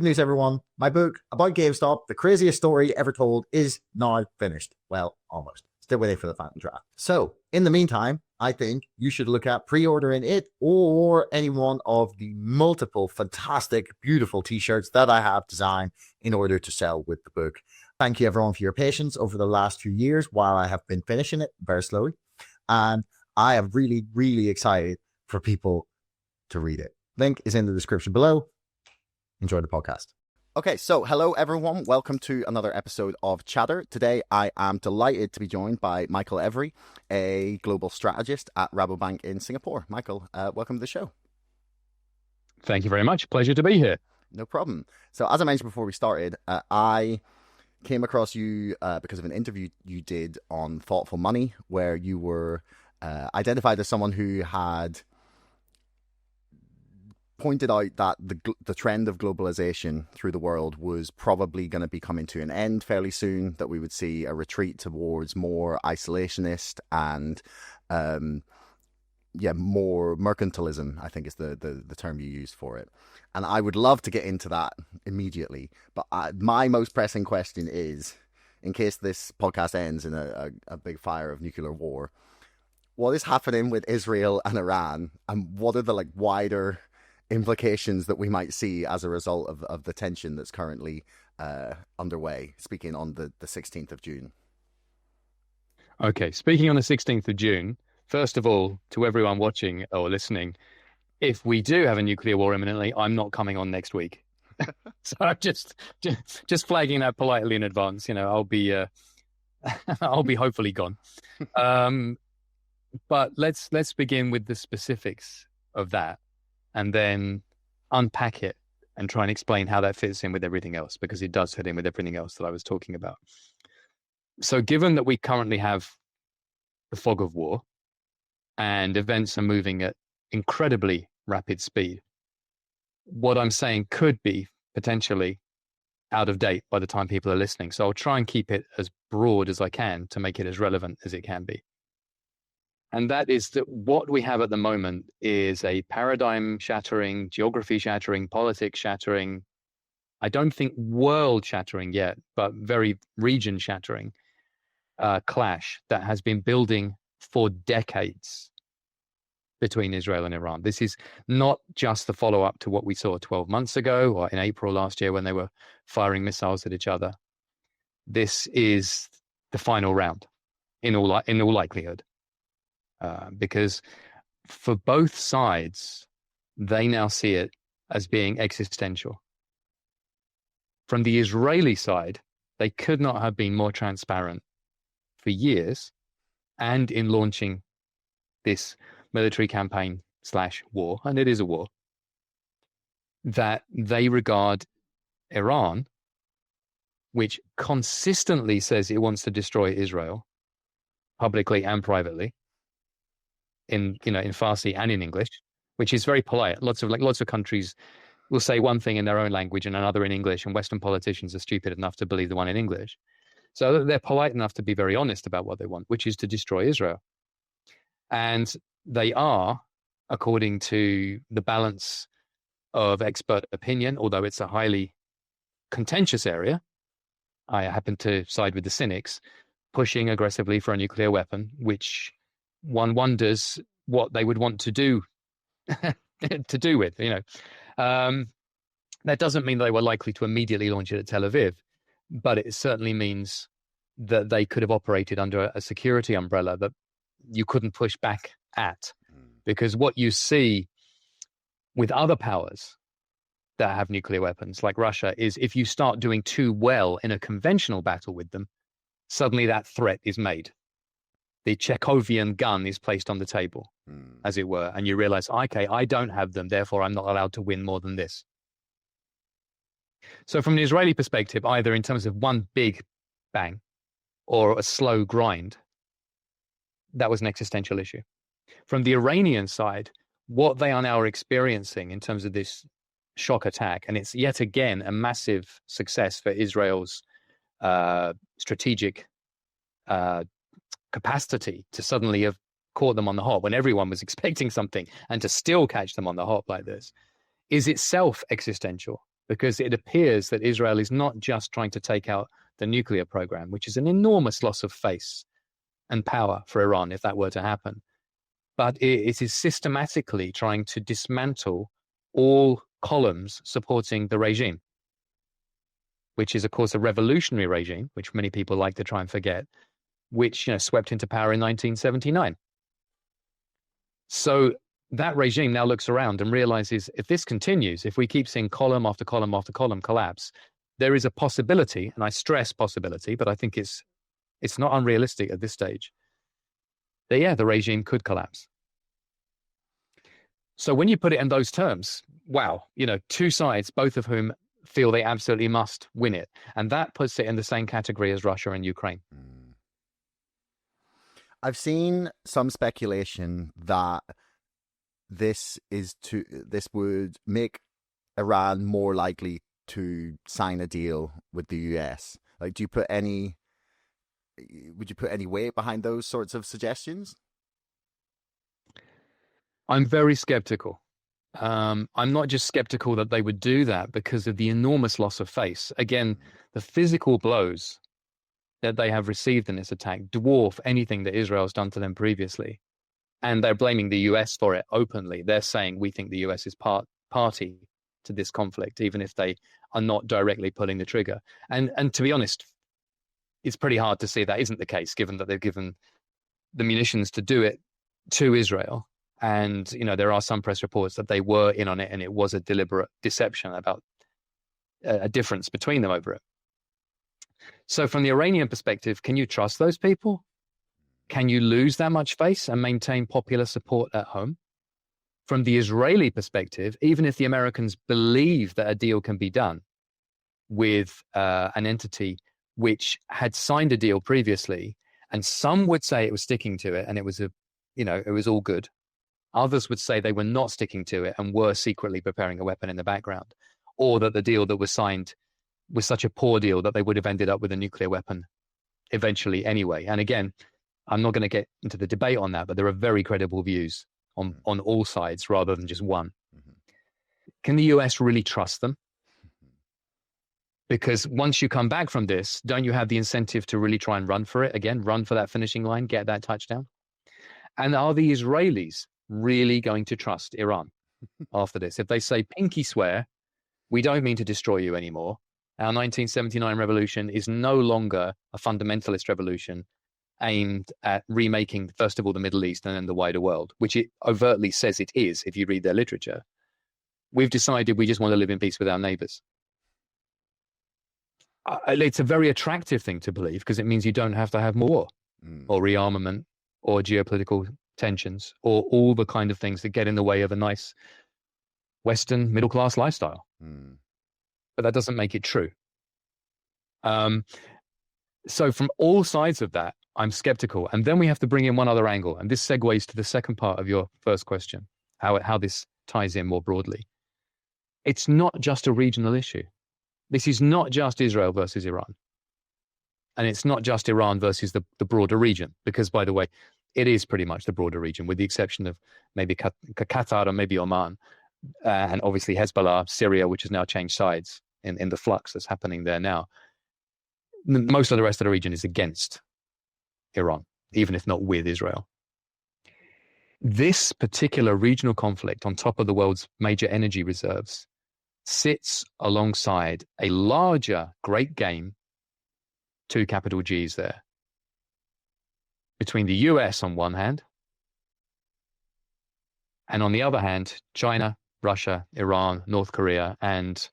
news, everyone. My book about GameStop, the craziest story ever told, is now finished. Well, almost. Still waiting for the final draft. So, in the meantime, I think you should look at pre-ordering it or any one of the multiple fantastic, beautiful t-shirts that I have designed in order to sell with the book. Thank you, everyone, for your patience over the last few years while I have been finishing it very slowly. And I am really, really excited for people to read it. Link is in the description below. Enjoy the podcast. Okay, so hello everyone. Welcome to another episode of Chatter. Today I am delighted to be joined by Micheal Every, a global strategist at Rabobank in Singapore. Micheal, welcome to the show. Thank you very much. Pleasure to be here. No problem. So as I mentioned before we started, I came across you because of an interview you did on Thoughtful Money, where you were identified as someone who had pointed out that the trend of globalization through the world was probably going to be coming to an end fairly soon, that we would see a retreat towards more isolationist and more mercantilism, I think is the term you used for it. And I would love to get into that immediately. But my most pressing question is, in case this podcast ends in a big fire of nuclear war, what is happening with Israel and Iran, and what are the wider implications that we might see as a result of the tension that's currently underway, speaking on the 16th of June? Okay, speaking on the 16th of June, first of all, to everyone watching or listening, if we do have a nuclear war imminently, I'm not coming on next week. So I'm just flagging that politely in advance. I'll be hopefully gone. But let's begin with the specifics of that, and then unpack it and try and explain how that fits in with everything else, because it does fit in with everything else that I was talking about. So given that we currently have the fog of war and events are moving at incredibly rapid speed, what I'm saying could be potentially out of date by the time people are listening. So I'll try and keep it as broad as I can to make it as relevant as it can be. And that is that what we have at the moment is a paradigm shattering, geography shattering, politics shattering, I don't think world shattering yet, but very region shattering clash that has been building for decades between Israel and Iran. This is not just the follow-up to what we saw 12 months ago or in April last year when they were firing missiles at each other. This is the final round in all likelihood. Because for both sides, they now see it as being existential. From the Israeli side, they could not have been more transparent for years, and in launching this military campaign / war, and it is a war, that they regard Iran, which consistently says it wants to destroy Israel, publicly and privately, in Farsi and in English, which is very polite. Lots of countries will say one thing in their own language and another in English, and Western politicians are stupid enough to believe the one in English. So they're polite enough to be very honest about what they want, which is to destroy Israel. And they are, according to the balance of expert opinion, although it's a highly contentious area, I happen to side with the cynics, pushing aggressively for a nuclear weapon, which one wonders what they would want to do with. That doesn't mean they were likely to immediately launch it at Tel Aviv, but it certainly means that they could have operated under a security umbrella that you couldn't push back at. Because what you see with other powers that have nuclear weapons, like Russia, is if you start doing too well in a conventional battle with them, suddenly that threat is made. The Chekhovian gun is placed on the table, as it were, and you realize, okay, I don't have them, therefore I'm not allowed to win more than this. So from the Israeli perspective, either in terms of one big bang or a slow grind, that was an existential issue. From the Iranian side, what they are now experiencing in terms of this shock attack, and it's yet again a massive success for Israel's strategic capacity to suddenly have caught them on the hop when everyone was expecting something, and to still catch them on the hop like this, is itself existential. because it appears that Israel is not just trying to take out the nuclear program, which is an enormous loss of face and power for Iran if that were to happen, but it is systematically trying to dismantle all columns supporting the regime, which is, of course, a revolutionary regime, which many people like to try and forget, which swept into power in 1979. So that regime now looks around and realizes if this continues, if we keep seeing column after column after column collapse, there is a possibility, and I stress possibility, but I think it's not unrealistic at this stage, that the regime could collapse. So when you put it in those terms, wow, two sides, both of whom feel they absolutely must win it. And that puts it in the same category as Russia and Ukraine. I've seen some speculation that this would make Iran more likely to sign a deal with the US. Like, would you put any weight behind those sorts of suggestions? I'm very skeptical. I'm not just skeptical that they would do that because of the enormous loss of face. Again, the physical blows that they have received in this attack dwarf anything that Israel's done to them previously. And they're blaming the US for it openly. They're saying, we think the US is party to this conflict, even if they are not directly pulling the trigger. And to be honest, it's pretty hard to see that isn't the case, given that they've given the munitions to do it to Israel. And, there are some press reports that they were in on it and it was a deliberate deception about a difference between them over it. So from the Iranian perspective, can you trust those people? Can you lose that much face and maintain popular support at home? From the Israeli perspective, even if the Americans believe that a deal can be done with an entity which had signed a deal previously, and some would say it was sticking to it and it was it was all good. Others would say they were not sticking to it and were secretly preparing a weapon in the background, or that the deal that was signed was such a poor deal that they would have ended up with a nuclear weapon eventually anyway. And again, I'm not going to get into the debate on that, but there are very credible views on all sides rather than just one. Mm-hmm. Can the US really trust them? Because once you come back from this, don't you have the incentive to really try and run for it again, run for that finishing line, get that touchdown? And are the Israelis really going to trust Iran after this? If they say, pinky swear, we don't mean to destroy you anymore. Our 1979 revolution is no longer a fundamentalist revolution aimed at remaking, first of all, the Middle East and then the wider world, which it overtly says it is if you read their literature. We've decided we just want to live in peace with our neighbors. It's a very attractive thing to believe because it means you don't have to have more war or rearmament or geopolitical tensions or all the kind of things that get in the way of a nice Western middle-class lifestyle. But that doesn't make it true. So from all sides of that, I'm skeptical. And then we have to bring in one other angle. And this segues to the second part of your first question, how this ties in more broadly. It's not just a regional issue. This is not just Israel versus Iran. And it's not just Iran versus the broader region, because, by the way, it is pretty much the broader region, with the exception of maybe Qatar and maybe Oman, and obviously Hezbollah, Syria, which has now changed sides in the flux that's happening there now. Most of the rest of the region is against Iran, even if not with Israel. This particular regional conflict, on top of the world's major energy reserves, sits alongside a larger great game, two capital G's there, between the US on one hand, and on the other hand, China, Russia, Iran, North Korea, and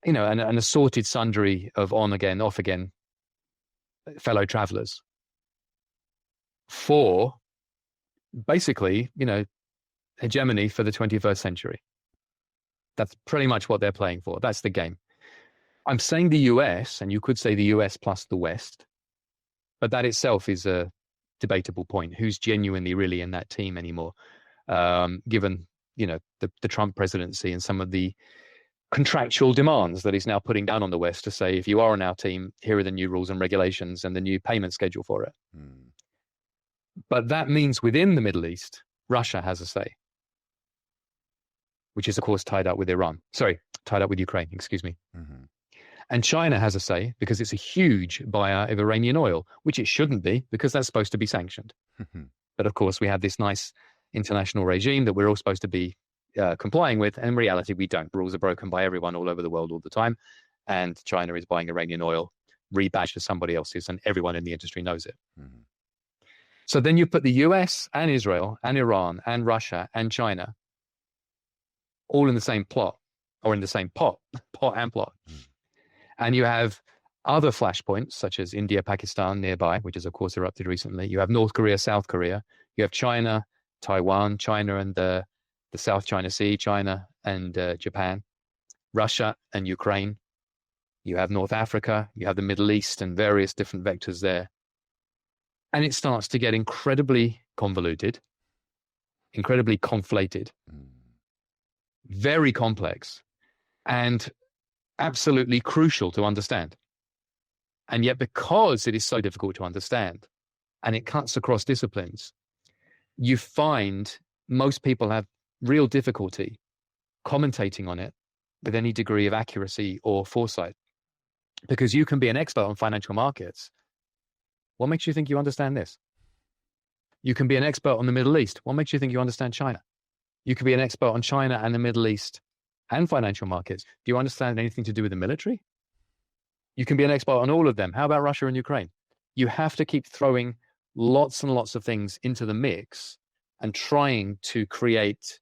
an assorted sundry of on again, off again fellow travelers for basically, hegemony for the 21st century. That's pretty much what they're playing for. That's the game. I'm saying the US, and you could say the US plus the West, but that itself is a debatable point. Who's genuinely really in that team anymore? Given, the Trump presidency and some of the contractual demands that he's now putting down on the West to say, if you are on our team, here are the new rules and regulations and the new payment schedule for it. But that means within the Middle East, Russia has a say. which is, of course, tied up with Ukraine, excuse me. Mm-hmm. And China has a say because it's a huge buyer of Iranian oil, which it shouldn't be because that's supposed to be sanctioned. But of course, we have this nice international regime that we're all supposed to be complying with. And in reality, we don't. Rules are broken by everyone all over the world all the time. And China is buying Iranian oil, rebadged as somebody else's, and everyone in the industry knows it. Mm-hmm. So then you put the US and Israel and Iran and Russia and China all in the same plot, or in the same pot and plot. Mm. And you have other flashpoints, such as India, Pakistan nearby, which has, of course, erupted recently. You have North Korea, South Korea. You have China, Taiwan, China and the South China Sea, China and Japan, Russia and Ukraine. You have North Africa. You have the Middle East and various different vectors there. And it starts to get incredibly convoluted, incredibly conflated, very complex, and absolutely crucial to understand. And yet, because it is so difficult to understand and it cuts across disciplines, you find most people have real difficulty commentating on it with any degree of accuracy or foresight. Because you can be an expert on financial markets. What makes you think you understand this? You can be an expert on the Middle East. What makes you think you understand China? You could be an expert on China and the Middle East and financial markets. Do you understand anything to do with the military? You can be an expert on all of them. How about Russia and Ukraine? You have to keep throwing lots and lots of things into the mix and trying to create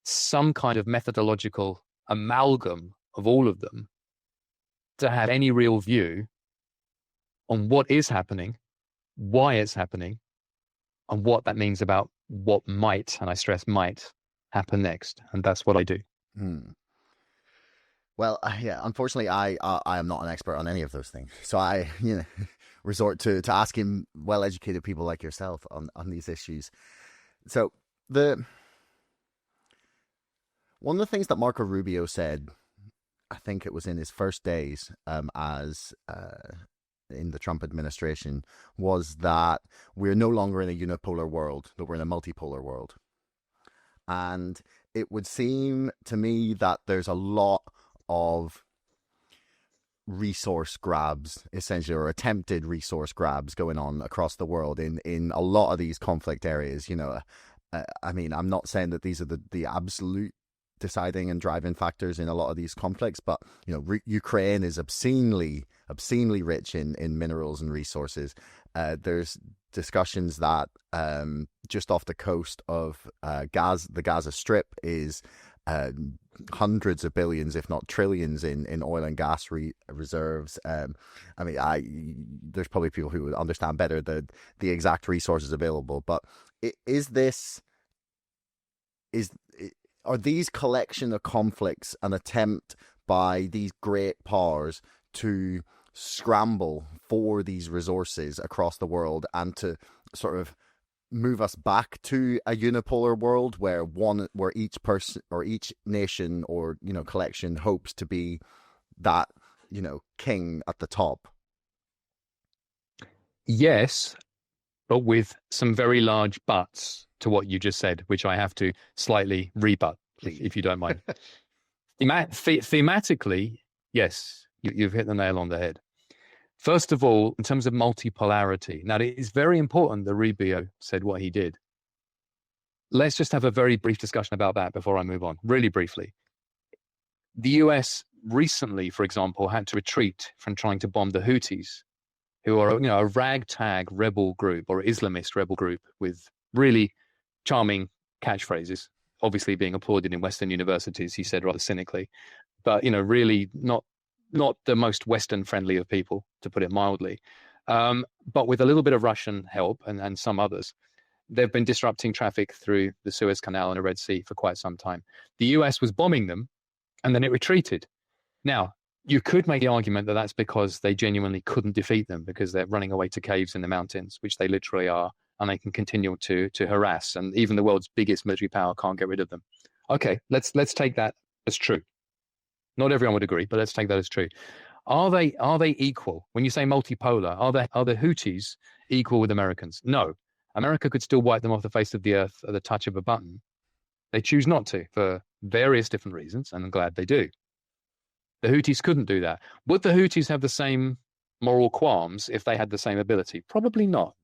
some kind of methodological amalgam of all of them to have any real view on what is happening, why it's happening, and what that means about what might, and I stress might, happen next. And that's what I do. Well, yeah, unfortunately, I am not an expert on any of those things. So I, resort to asking well-educated people like yourself on these issues. So one of the things that Marco Rubio said, I think it was in his first days as in the Trump administration, was that we're no longer in a unipolar world, that we're in a multipolar world. And it would seem to me that there's a lot of resource grabs, essentially, or attempted resource grabs going on across the world in a lot of these conflict areas. I mean, I'm not saying that these are the absolute deciding and driving factors in a lot of these conflicts, but Ukraine is obscenely rich in minerals and resources. There's discussions that just off the coast of the Gaza Strip is hundreds of billions, if not trillions, in oil and gas reserves. I mean, there's probably people who would understand better the exact resources available, but are these collection of conflicts an attempt by these great powers to scramble for these resources across the world and to sort of move us back to a unipolar world where each person or each nation or collection hopes to be that king at the top? Yes, but with some very large buts to what you just said, which I have to slightly rebut, if you don't mind. Thematically, yes, you've hit the nail on the head. First of all, in terms of multipolarity, now it is very important that Rubio said what he did. Let's just have a very brief discussion about that before I move on, really briefly. The US recently, for example, had to retreat from trying to bomb the Houthis, who are a ragtag rebel group or Islamist rebel group with really charming catchphrases, obviously being applauded in Western universities, he said rather cynically, but really not the most Western friendly of people, to put it mildly. But with a little bit of Russian help and some others, they've been disrupting traffic through the Suez Canal and the Red Sea for quite some time. The US was bombing them, and then it retreated. Now, you could make the argument that that's because they genuinely couldn't defeat them because they're running away to caves in the mountains, which they literally are, and they can continue to harass. And even the world's biggest military power can't get rid of them. Okay, let's take that as true. Not everyone would agree, but let's take that as true. Are they equal? When you say multipolar, are the Houthis equal with Americans? No. America could still wipe them off the face of the earth at the touch of a button. They choose not to for various different reasons, and I'm glad they do. The Houthis couldn't do that. Would the Houthis have the same moral qualms if they had the same ability? Probably not,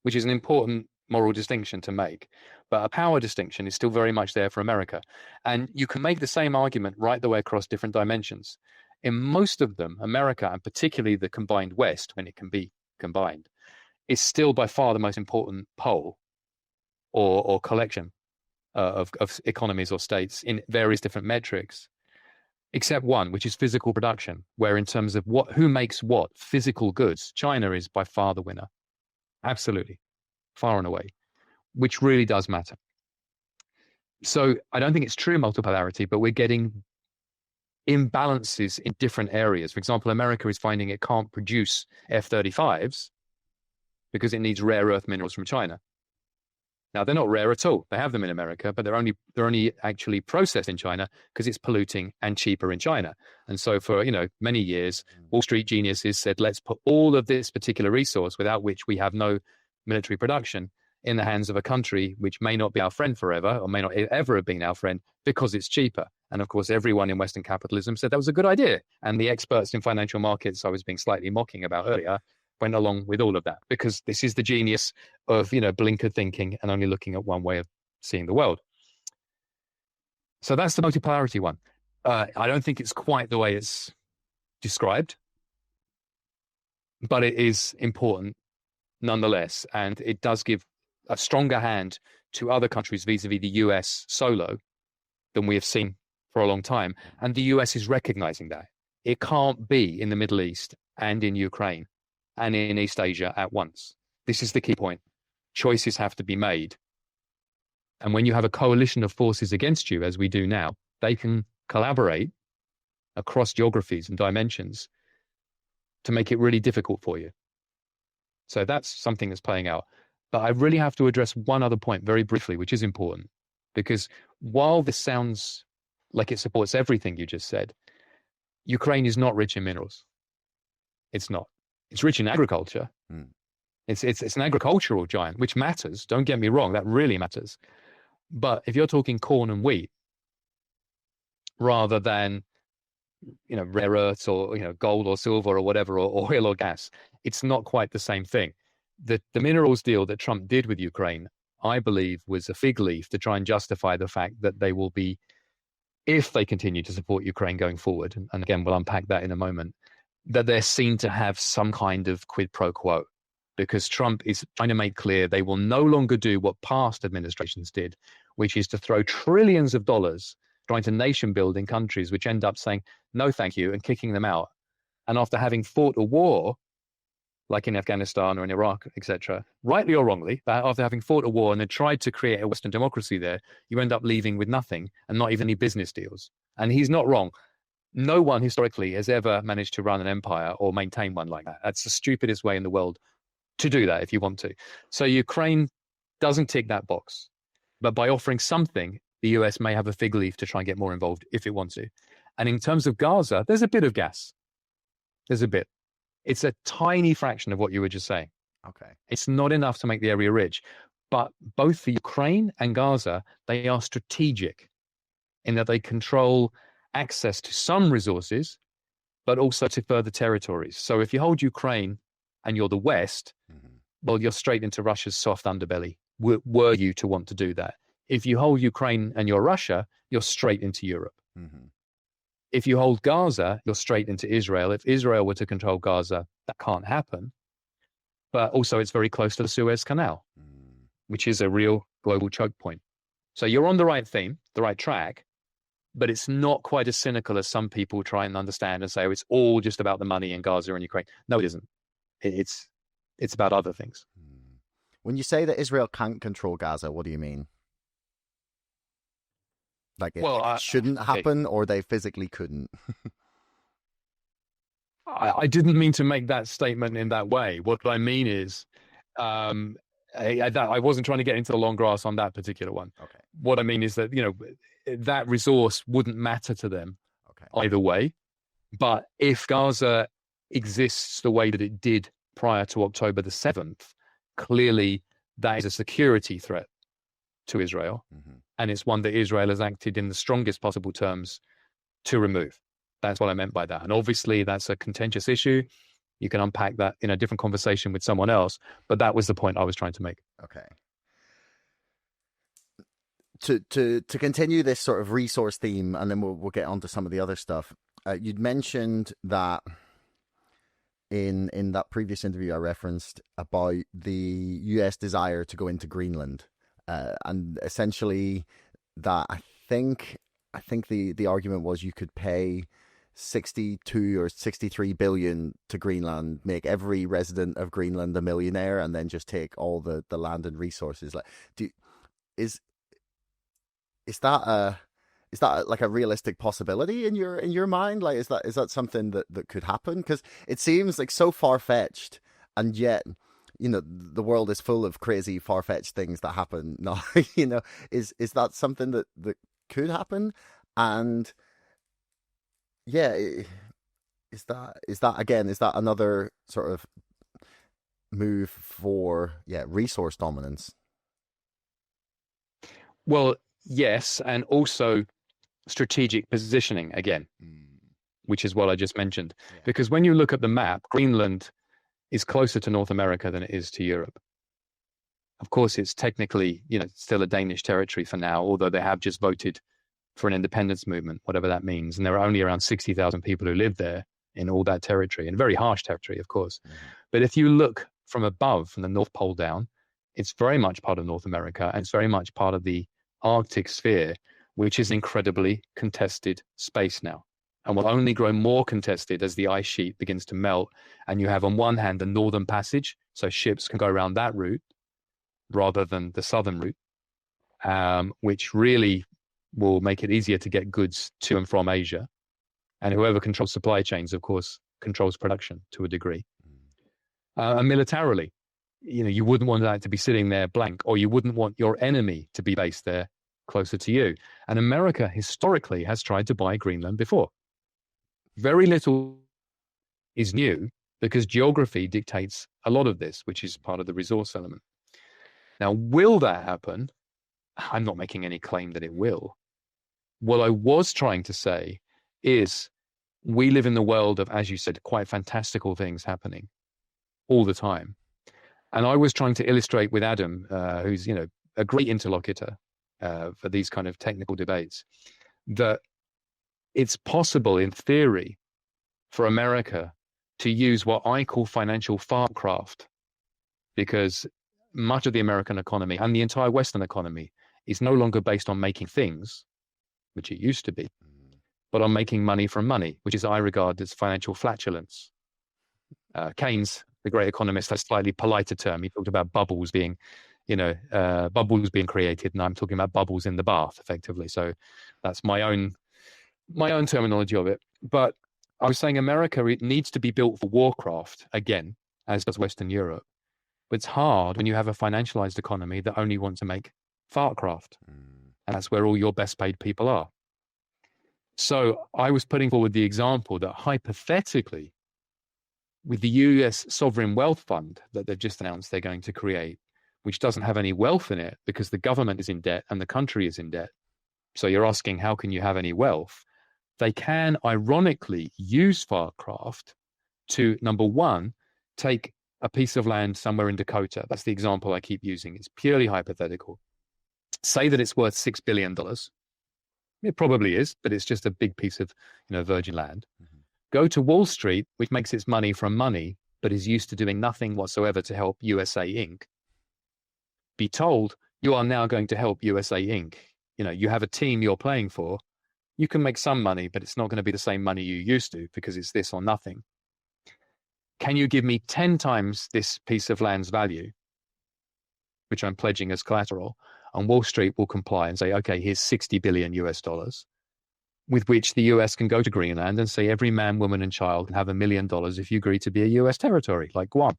which is an important moral distinction to make. But a power distinction is still very much there for America. And you can make the same argument right the way across different dimensions. In most of them, America, and particularly the combined West, when it can be combined, is still by far the most important pole or collection of economies or states in various different metrics, except one, which is physical production, where in terms of who makes what physical goods, China is by far the winner. Absolutely. Far and away, which really does matter. So I don't think it's true multipolarity, but we're getting imbalances in different areas. For example, America is finding it can't produce F-35s because it needs rare earth minerals from China. Now, they're not rare at all. They have them in America, but they're only actually processed in China because it's polluting and cheaper in China. And so for, many years, Wall Street geniuses said, let's put all of this particular resource, without which we have no military production, in the hands of a country which may not be our friend forever or may not ever have been our friend because it's cheaper. And of course, everyone in Western capitalism said that was a good idea. And the experts in financial markets I was being slightly mocking about earlier went along with all of that, because this is the genius of, blinkered thinking and only looking at one way of seeing the world. So that's the multipolarity one. I don't think it's quite the way it's described, but it is important nonetheless. And it does give a stronger hand to other countries vis-a-vis the US solo than we have seen for a long time. And the US is recognizing that. It can't be in the Middle East and in Ukraine and in East Asia at once. This is the key point. Choices have to be made. And when you have a coalition of forces against you, as we do now, they can collaborate across geographies and dimensions to make it really difficult for you. So that's something that's playing out. But I really have to address one other point very briefly, which is important, because while this sounds like it supports everything you just said, Ukraine is not rich in minerals. It's not. It's rich in agriculture. It's an agricultural giant, which matters. Don't get me wrong, that really matters. But if you're talking corn and wheat, rather than rare earths or gold or silver or whatever, or oil or gas, it's not quite the same thing. The minerals deal that Trump did with Ukraine, I believe, was a fig leaf to try and justify the fact that they will be, if they continue to support Ukraine going forward, and again, we'll unpack that in a moment, that they're seen to have some kind of quid pro quo, because Trump is trying to make clear they will no longer do what past administrations did, which is to throw trillions of dollars trying to nation build in countries which end up saying, no, thank you, and kicking them out. And after having fought a war, like in Afghanistan or in Iraq, etc., rightly or wrongly, after having fought a war and then tried to create a Western democracy there, you end up leaving with nothing and not even any business deals. And he's not wrong. No one historically has ever managed to run an empire or maintain one like that. That's the stupidest way in the world to do that if you want to. So Ukraine doesn't tick that box. But by offering something, the US may have a fig leaf to try and get more involved if it wants to. And in terms of Gaza, there's a bit of gas. There's a bit. It's a tiny fraction of what you were just saying. Okay. It's not enough to make the area rich. But both for Ukraine and Gaza, they are strategic in that they control access to some resources, but also to further territories. So if you hold Ukraine and you're the West, well, you're straight into Russia's soft underbelly, were you to want to do that. If you hold Ukraine and you're Russia, you're straight into Europe. If you hold Gaza, you're straight into Israel. If Israel were to control Gaza, that can't happen. But also it's very close to the Suez Canal, which is a real global choke point. So you're on the right theme, the right track, but it's not quite as cynical as some people try and understand and say, oh, it's all just about the money in Gaza and Ukraine. No, it isn't. It's about other things. When you say that Israel can't control Gaza, what do you mean? Like it shouldn't happen, or they physically couldn't? I didn't mean to make that statement in that way. What I mean is, I wasn't trying to get into the long grass on that particular one. Okay. What I mean is that, that resource wouldn't matter to them either way. But if Gaza exists the way that it did prior to October the 7th, clearly that is a security threat to Israel. Mm-hmm. And it's one that Israel has acted in the strongest possible terms to remove. That's what I meant by that. And obviously that's a contentious issue. You can unpack that in a different conversation with someone else, but that was the point I was trying to make. Okay. To continue this sort of resource theme, and then we'll get onto some of the other stuff. You'd mentioned that in that previous interview I referenced about the US desire to go into Greenland, and essentially that I think the argument was you could pay 62 or 63 billion to Greenland, make every resident of Greenland a millionaire, and then just take all the land and resources. Like, is that like a realistic possibility in your mind? Like, is that something that could happen? Because it seems like so far-fetched, and yet, you know, the world is full of crazy far-fetched things that happen now. You know, is that something that could happen? And yeah, is that another sort of move for resource dominance? Well, yes, and also strategic positioning again, which is what I just mentioned. Yeah. Because when you look at the map, Greenland is closer to North America than it is to Europe. Of course, it's technically, you know, still a Danish territory for now, although they have just voted for an independence movement, whatever that means. And there are only around 60,000 people who live there in all that territory, and very harsh territory, of course. Mm-hmm. But if you look from above, from the North Pole down, it's very much part of North America, and it's very much part of the Arctic sphere, which is incredibly contested space now, and will only grow more contested as the ice sheet begins to melt. And you have on one hand the Northern Passage, so ships can go around that route rather than the southern route, which really will make it easier to get goods to and from Asia. And whoever controls supply chains, of course, controls production to a degree. And militarily, you know, you wouldn't want that to be sitting there blank, or you wouldn't want your enemy to be based there closer to you. And America historically has tried to buy Greenland before. Very little is new because geography dictates a lot of this, which is part of the resource element. Now, will that happen? I'm not making any claim that it will. What I was trying to say is we live in the world of, as you said, quite fantastical things happening all the time. And I was trying to illustrate with Adam, who's, you know, a great interlocutor for these kind of technical debates, that it's possible in theory for America to use what I call financial Fartcraft, because much of the American economy and the entire Western economy is no longer based on making things, which it used to be, but on making money from money, which is I regard as financial flatulence. Keynes, the great economist, has a slightly politer term. He talked about bubbles being, you know, bubbles being created, and I'm talking about bubbles in the bath, effectively. So that's my own terminology of it. But I was saying America, it needs to be built for warcraft again, as does Western Europe. But it's hard when you have a financialized economy that only wants to make fartcraft. And that's where all your best paid people are. So I was putting forward the example that hypothetically, with the US sovereign wealth fund that they've just announced they're going to create, which doesn't have any wealth in it because the government is in debt and the country is in debt. So you're asking, how can you have any wealth? They can ironically use Fartcraft to, number one, take a piece of land somewhere in Dakota. That's the example I keep using. It's purely hypothetical. Say that it's worth $6 billion. It probably is, but it's just a big piece of, you know, virgin land. Mm-hmm. Go to Wall Street, which makes its money from money, but is used to doing nothing whatsoever to help USA Inc. Be told, you are now going to help USA Inc. You know, you have a team you're playing for. You can make some money, but it's not going to be the same money you used to because it's this or nothing. Can you give me 10 times this piece of land's value, which I'm pledging as collateral? And Wall Street will comply and say, okay, here's 60 billion US dollars, with which the US can go to Greenland and say every man, woman, and child can have $1 million if you agree to be a US territory, like Guam.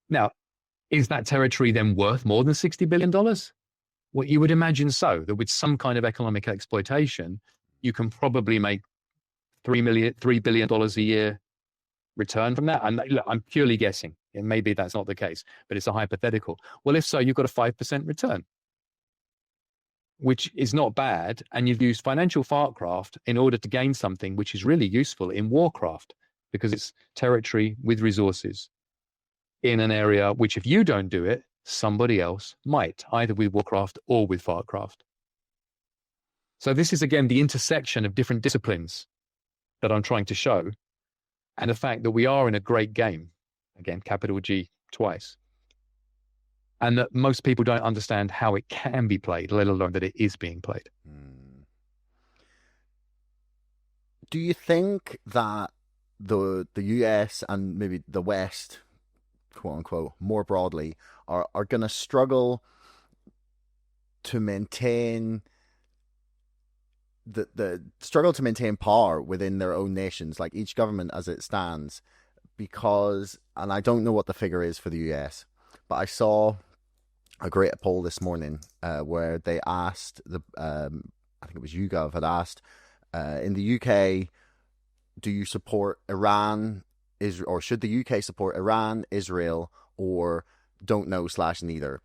Now, is that territory then worth more than $60 billion? Well, you would imagine so, that with some kind of economic exploitation, you can probably make $3 billion a year return from that. And look, I'm purely guessing. And maybe that's not the case, but it's a hypothetical. Well, if so, you've got a 5% return. which is not bad, and you've used financial Fartcraft in order to gain something which is really useful in warcraft, because it's territory with resources in an area which, if you don't do it, somebody else might, either with warcraft or with Fartcraft. So this is, again, the intersection of different disciplines that I'm trying to show, and the fact that we are in a great game, again, capital G twice, and that most people don't understand how it can be played, let alone that it is being played. Do you think that the US and maybe the West, quote unquote, more broadly, are going to struggle to maintain the struggle to maintain power within their own nations, like each government as it stands? Because, and I don't know what the figure is for the US, but I saw a great poll this morning where they asked I think it was YouGov had asked, in the UK, do you support Iran, or should the UK support Iran, Israel, or don't know / neither?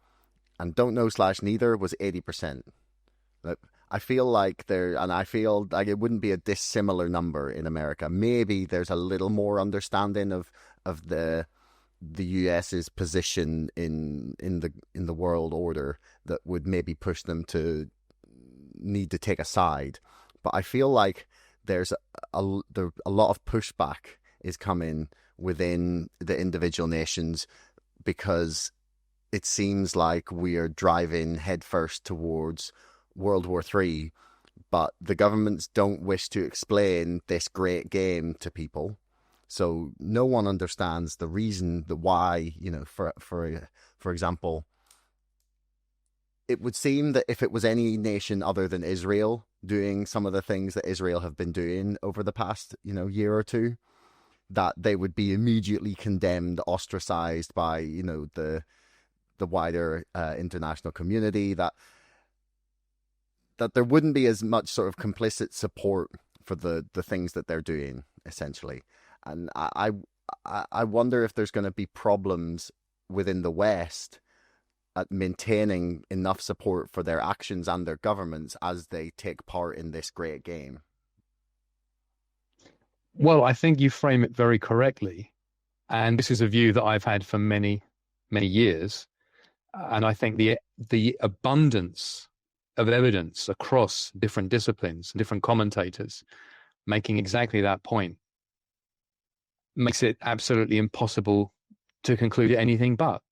And don't know / neither was 80%. I feel like I feel like it wouldn't be a dissimilar number in America. Maybe there's a little more understanding of the US's position in the world order that would maybe push them to need to take a side. But I feel like there's a lot of pushback is coming within the individual nations, because it seems like we are driving headfirst towards World War III, but the governments don't wish to explain this great game to people. So no one understands the reason, the why, for example, it would seem that if it was any nation other than Israel doing some of the things that Israel have been doing over the past, year or two, that they would be immediately condemned, ostracized by, the wider international community, that there wouldn't be as much sort of complicit support for the things that they're doing, essentially. And I wonder if there's going to be problems within the West at maintaining enough support for their actions and their governments as they take part in this great game. Well, I think you frame it very correctly. And this is a view that I've had for many, many years. And I think the abundance of evidence across different disciplines, different commentators, making exactly that point, makes it absolutely impossible to conclude anything but.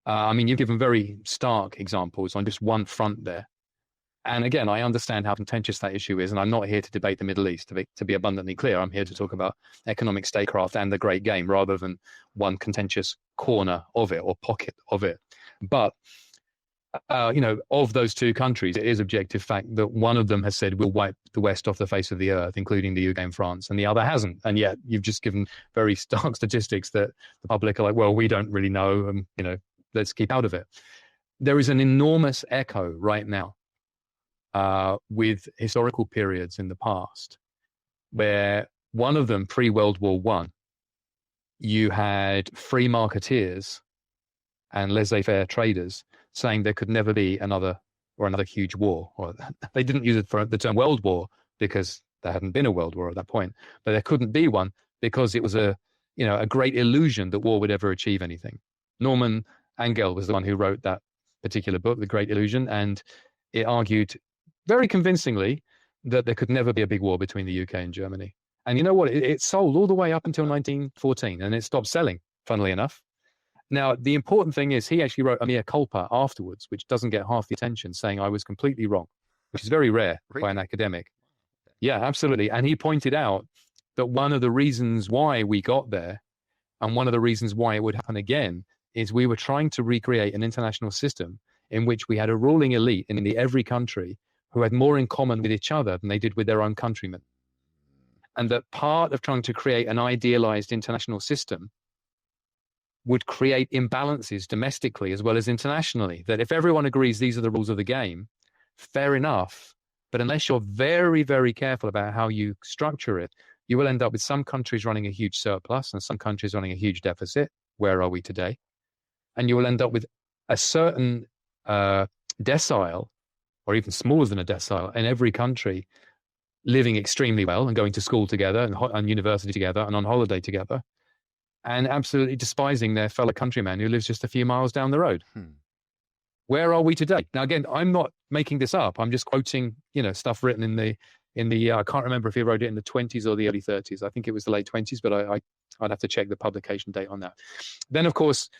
You've given very stark examples on just one front there. And again, I understand how contentious that issue is, and I'm not here to debate the Middle East, to be abundantly clear. I'm here to talk about economic statecraft and the great game, rather than one contentious corner of it or pocket of it. But of those two countries, it is objective fact that one of them has said we'll wipe the West off the face of the earth, including the UK and France, and the other hasn't. And yet you've just given very stark statistics that the public are like, well, we don't really know, and let's keep out of it. There is an enormous echo right now with historical periods in the past, where one of them, pre-World War I, you had free marketeers and laissez-faire traders saying there could never be another huge war. Or they didn't use it for the term World War because there hadn't been a World War at that point, but there couldn't be one because it was a great illusion that war would ever achieve anything. Norman Angell was the one who wrote that particular book, The Great Illusion, and it argued very convincingly that there could never be a big war between the UK and Germany. And you know what? It sold all the way up until 1914, and it stopped selling, funnily enough. Now, the important thing is he actually wrote a mea culpa afterwards, which doesn't get half the attention, saying I was completely wrong, which is very rare by an academic. Yeah, absolutely. And he pointed out that one of the reasons why we got there, and one of the reasons why it would happen again, is we were trying to recreate an international system in which we had a ruling elite in every country who had more in common with each other than they did with their own countrymen. And that part of trying to create an idealized international system would create imbalances domestically as well as internationally. That if everyone agrees these are the rules of the game, fair enough. But unless you're very, very careful about how you structure it, you will end up with some countries running a huge surplus and some countries running a huge deficit. Where are we today? And you will end up with a certain decile or even smaller than a decile, in every country, living extremely well and going to school together and university together and on holiday together, and absolutely despising their fellow countryman who lives just a few miles down the road. Where are we today? Now, again, I'm not making this up. I'm just quoting, stuff written in the I can't remember if he wrote it in the 20s or the early 30s. I think it was the late 20s, but I'd have to check the publication date on that. Then, of course,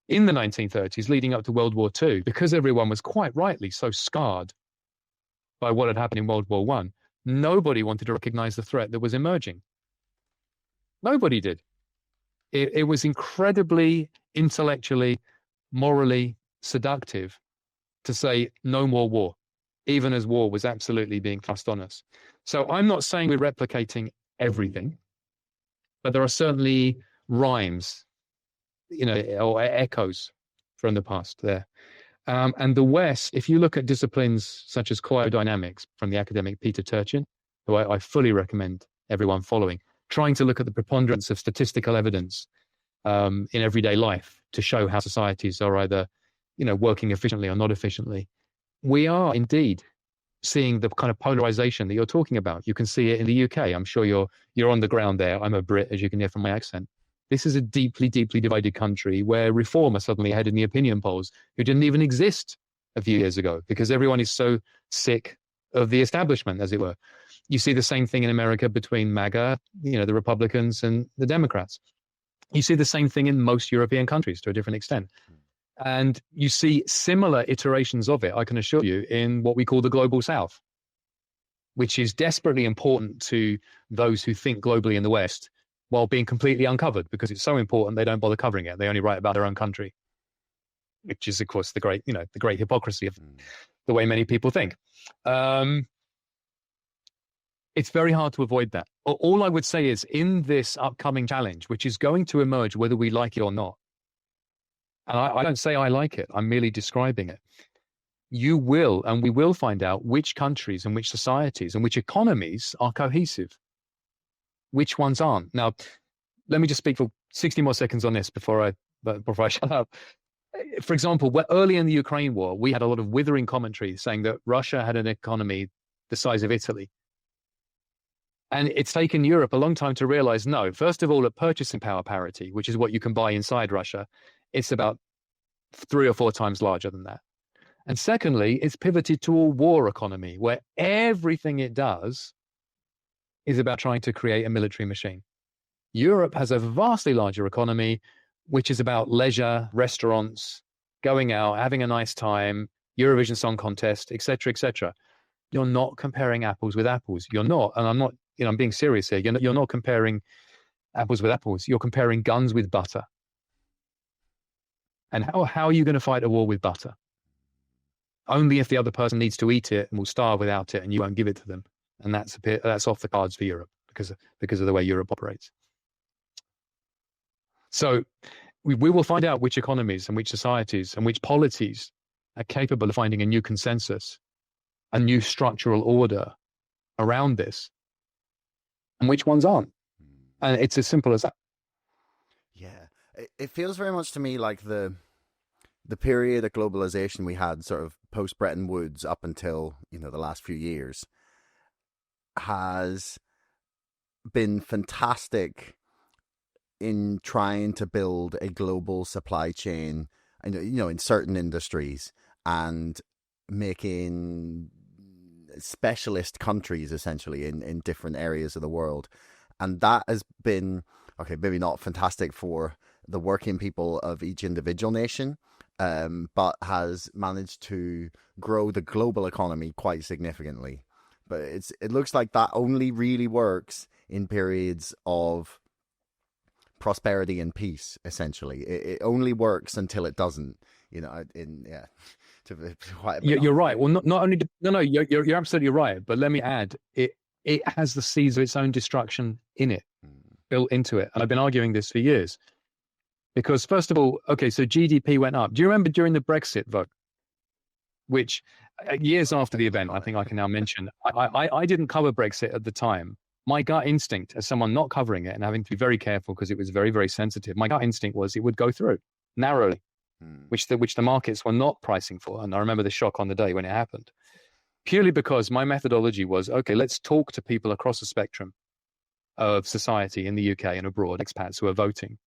in the 1930s, leading up to World War II, because everyone was quite rightly so scarred by what had happened in World War I, nobody wanted to recognize the threat that was emerging. Nobody did. It was incredibly intellectually, morally seductive to say no more war, even as war was absolutely being thrust on us. So I'm not saying we're replicating everything, but there are certainly rhymes, or echoes from the past there. And the West, if you look at disciplines such as cryodynamics from the academic Peter Turchin, who I fully recommend everyone following, trying to look at the preponderance of statistical evidence in everyday life to show how societies are either, working efficiently or not efficiently. We are indeed seeing the kind of polarization that you're talking about. You can see it in the UK. I'm sure you're on the ground there. I'm a Brit, as you can hear from my accent. This is a deeply, deeply divided country where reform are suddenly ahead in the opinion polls who didn't even exist a few years ago because everyone is so sick of the establishment, as it were. You see the same thing in America between MAGA, the Republicans and the Democrats. You see the same thing in most European countries to a different extent. And you see similar iterations of it, I can assure you, in what we call the Global South, which is desperately important to those who think globally in the West, while being completely uncovered because it's so important they don't bother covering it. They only write about their own country, which is, of course, the great hypocrisy of the way many people think. It's very hard to avoid that. All I would say is in this upcoming challenge, which is going to emerge whether we like it or not, and I don't say I like it, I'm merely describing it, you will, and we will find out which countries and which societies and which economies are cohesive, which ones aren't. Now, let me just speak for 60 more seconds on this before I shut up. For example, early in the Ukraine war, we had a lot of withering commentary saying that Russia had an economy the size of Italy. And it's taken Europe a long time to realize, no, first of all, at purchasing power parity, which is what you can buy inside Russia, it's about 3 or 4 times larger than that. And secondly, it's pivoted to a war economy where everything it does is about trying to create a military machine. Europe has a vastly larger economy, which is about leisure, restaurants, going out, having a nice time, Eurovision Song Contest, etc., etc. You're not comparing apples with apples. You're not, and I'm not, I'm being serious here. You're not comparing apples with apples. You're comparing guns with butter. And how are you going to fight a war with butter? Only if the other person needs to eat it and will starve without it, and you won't give it to them. And that's off the cards for Europe because of the way Europe operates. So we will find out which economies and which societies and which polities are capable of finding a new consensus, a new structural order around this, and which ones aren't. And it's as simple as that. Yeah, it feels very much to me like the period of globalization we had sort of post Bretton Woods up until, the last few years has been fantastic in trying to build a global supply chain, in certain industries and making specialist countries essentially in different areas of the world. And that has been, okay, maybe not fantastic for the working people of each individual nation, but has managed to grow the global economy quite significantly. But it looks like that only really works in periods of prosperity and peace, essentially. It only works until it doesn't, You're right. Well, not only you're absolutely right. But let me add, it has the seeds of its own destruction in it, built into it. And I've been arguing this for years. Because first of all, okay, so GDP went up. Do you remember during the Brexit vote, which years after the event, I think I can now mention, I didn't cover Brexit at the time. My gut instinct, as someone not covering it and having to be very careful because it was very, very sensitive, my gut instinct was it would go through narrowly, which the markets were not pricing for. And I remember the shock on the day when it happened. purely because my methodology was, okay, let's talk to people across the spectrum of society in the UK and abroad, expats who are voting,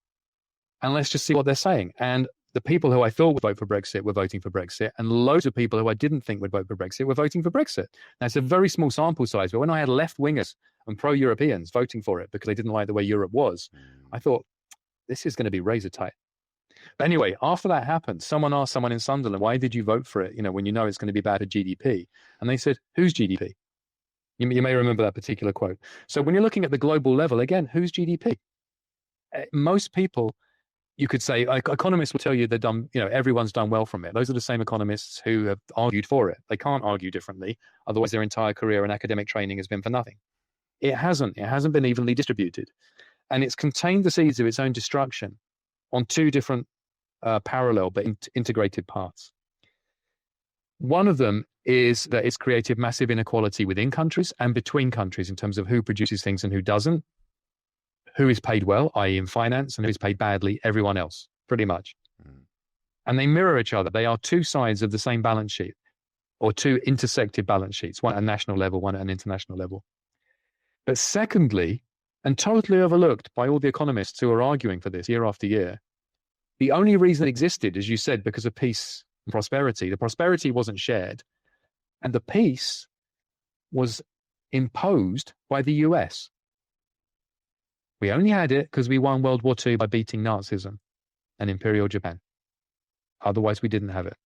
and let's just see what they're saying. And the people who I thought would vote for Brexit were voting for Brexit, and loads of people who I didn't think would vote for Brexit were voting for Brexit. Now, it's a very small sample size, but when I had left-wingers and pro-Europeans voting for it because they didn't like the way Europe was, I thought, this is going to be razor tight. But anyway, after that happened, someone asked someone in Sunderland, why did you vote for it, when you know it's going to be bad for GDP? And they said, whose GDP? You may remember that particular quote. So when you're looking at the global level, again, whose GDP? Most people, you could say, economists will tell you they're done, everyone's done well from it. Those are the same economists who have argued for it. They can't argue differently. Otherwise, their entire career and academic training has been for nothing. It hasn't been evenly distributed. And it's contained the seeds of its own destruction on two different parallel but integrated parts. One of them is that it's created massive inequality within countries and between countries in terms of who produces things and who doesn't, who is paid well, i.e. in finance, and who is paid badly, everyone else, pretty much. And they mirror each other. They are two sides of the same balance sheet, or two intersected balance sheets, one at a national level, one at an international level. But secondly, and totally overlooked by all the economists who are arguing for this year after year, the only reason it existed, as you said, because of peace and prosperity. The prosperity wasn't shared, and the peace was imposed by the US. We only had it because we won World War II by beating Nazism and Imperial Japan. Otherwise, we didn't have it.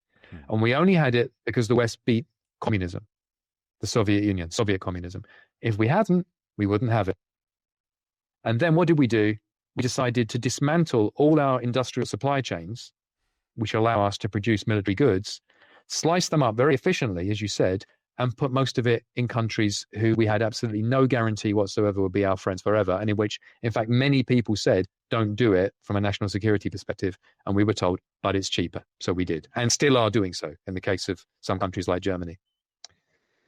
And we only had it because the West beat communism, the Soviet Union, Soviet communism. If we hadn't, we wouldn't have it. And then what did we do? We decided to dismantle all our industrial supply chains, which allow us to produce military goods, slice them up very efficiently, as you said, and put most of it in countries who we had absolutely no guarantee whatsoever would be our friends forever, and in which, in fact, many people said, don't do it from a national security perspective. And we were told, but it's cheaper. So we did, and still are doing so in the case of some countries like Germany.